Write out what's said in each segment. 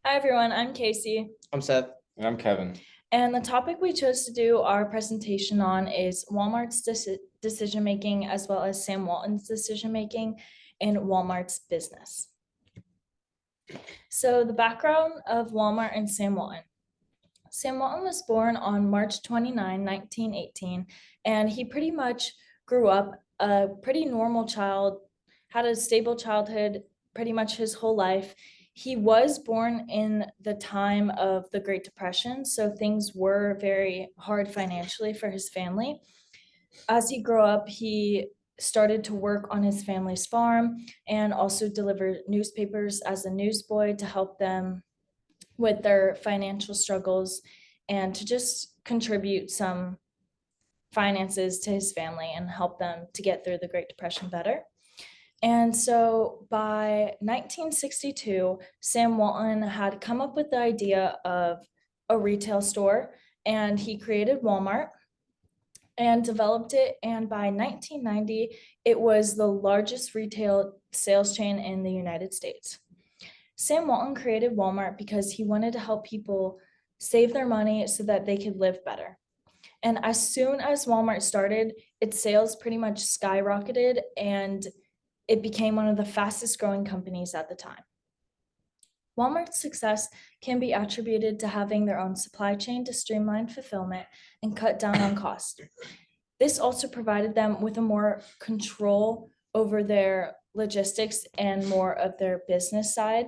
Hi everyone, I'm Casey. I'm Seth. And I'm Kevin. And the topic we chose to do our presentation on is Walmart's decision making as well as Sam Walton's decision making in Walmart's business. So the background of Walmart and Sam Walton. Sam Walton was born on March 29, 1918, and he pretty much grew up a pretty normal child, had a stable childhood pretty much his whole life. He was born in the time of the Great Depression, so things were very hard financially for his family. As he grew up, he started to work on his family's farm and also deliver newspapers as a newsboy to help them with their financial struggles and to just contribute some finances to his family and help them to get through the Great Depression better. And so by 1962, Sam Walton had come up with the idea of a retail store, and he created Walmart and developed it. And by 1990, it was the largest retail sales chain in the United States. Sam Walton created Walmart because he wanted to help people save their money so that they could live better. And as soon as Walmart started, its sales pretty much skyrocketed and it became one of the fastest growing companies at the time. Walmart's success can be attributed to having their own supply chain to streamline fulfillment and cut down on cost. This also provided them with a more control over their logistics and more of their business side.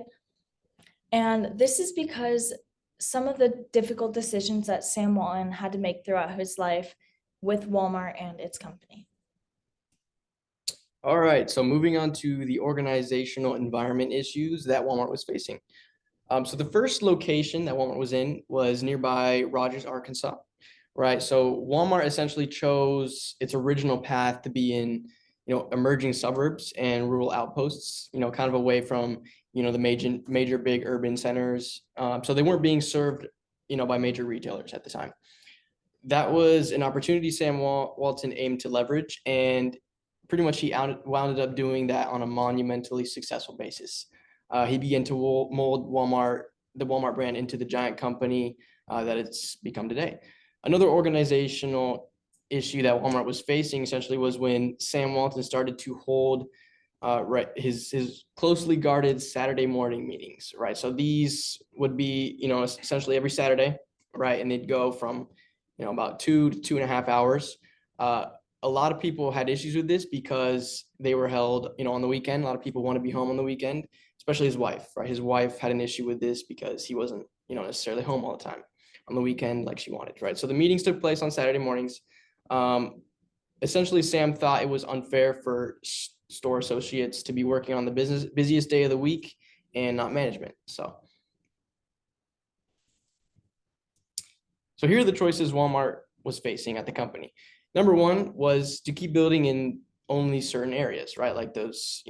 And this is because some of the difficult decisions that Sam Walton had to make throughout his life with Walmart and its company. All right, so moving on to the organizational environment issues that Walmart was facing. So the first location that Walmart was in was nearby Rogers, Arkansas, right? So Walmart essentially chose its original path to be in, emerging suburbs and rural outposts, kind of away from, the major big urban centers. So they weren't being served, by major retailers at the time. That was an opportunity Sam Walton aimed to leverage, and pretty much he wound up doing that on a monumentally successful basis. He began to mold the Walmart brand into the giant company that it's become today. Another organizational issue that Walmart was facing essentially was when Sam Walton started to hold his closely guarded Saturday morning meetings, right? So these would be, essentially every Saturday, right? And they'd go from, about 2 to 2.5 hours. A lot of people had issues with this because they were held, on the weekend. A lot of people want to be home on the weekend, especially his wife, right? His wife had an issue with this because he wasn't, necessarily home all the time on the weekend like she wanted, right? So the meetings took place on Saturday mornings. Essentially, Sam thought it was unfair for store associates to be working on the busiest day of the week and not management. So here are the choices Walmart was facing at the company. Number one was to keep building in only certain areas, right? Like those,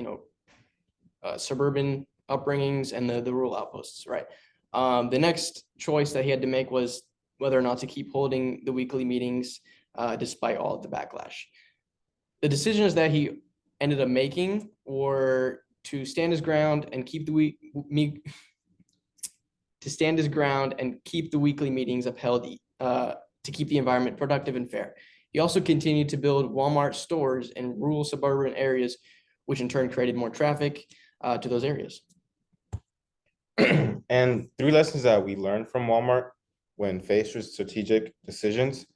suburban upbringings and the rural outposts, right? The next choice that he had to make was whether or not to keep holding the weekly meetings despite all of the backlash. The decisions that he ended up making were to stand his ground and keep the weekly meetings upheld to keep the environment productive and fair. He also continued to build Walmart stores in rural suburban areas, which in turn created more traffic to those areas. And 3 lessons that we learned from Walmart when faced with strategic decisions.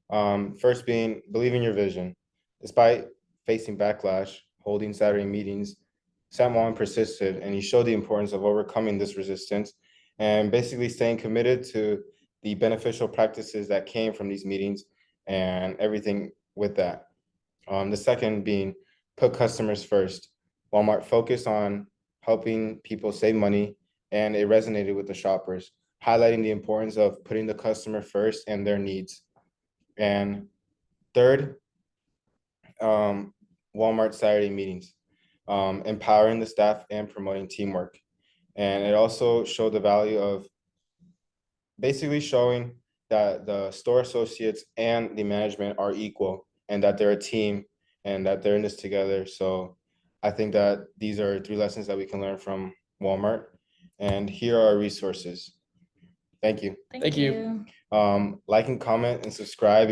First being, believe in your vision. Despite facing backlash, holding Saturday meetings, Sam Walton persisted, and he showed the importance of overcoming this resistance and basically staying committed to the beneficial practices that came from these meetings and everything with that. The second being, put customers first. Walmart focused on helping people save money, and it resonated with the shoppers, highlighting the importance of putting the customer first and their needs. And third, Walmart Saturday meetings, empowering the staff and promoting teamwork. And it also showed the value of basically showing that the store associates and the management are equal and that they're a team and that they're in this together. So I think that these are 3 lessons that we can learn from Walmart. And here are our resources. Thank you. Thank you. Like and comment and subscribe